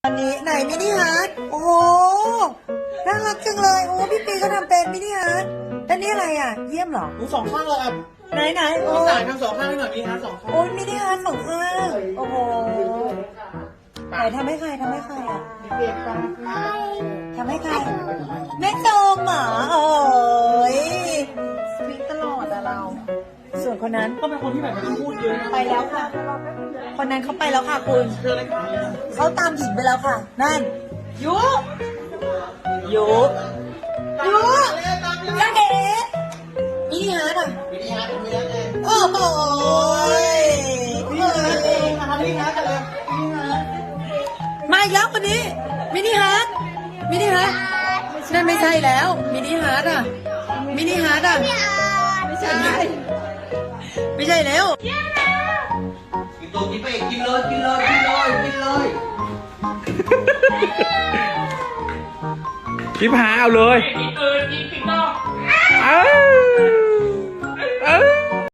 อันนี้ไหนมินิฮาร์ทโอ้โหน่ารักจังเลยโอ้พี่ปีก็ทำเป็นมินิฮาร์ทแล้วนี่อะไรอ่ะเยี่ยมเหรอ ดูสองข้างเลยอ่ะ ไหนโอ้ พี่สายทำสองข้างให้หน่อยมีฮาร์ทสองข้าง โอ้ยมินิฮาร์ทสองข้างโอ้โหไหนทำให้ใครอ่ะ เด็กฟัง ทำให้ใครแม่โจมเหรอโอ้ยสวีทตลอดอะเรา ส่วนคนนั้น ก็เป็นคนที่แบบไม่ต้องพูดเยอะนะ ไปแล้วค่ะ คนนั้นเขาไปแล้วค่ะคุณ เธอเลยค่ะ เขาตามหญิงไปแล้วค่ะ นั่นยุยังเด็กมินิฮาร์ทอ่ะ วิธีฮาร์ทมีแล้วไง โอ้โห วิธีฮาร์ทวิธีฮาร์ทกันเลยวิธีฮาร์ท มาอีกแล้วคนนี้ มินิฮาร์ทนั่นไม่ใช่แล้ว มินิฮาร์ทอ่ะ ไม่ใช่แล้ว กินตัวกินไปอีกกินเลย พี่พาเอาเลย กินกินนอก เอ้ย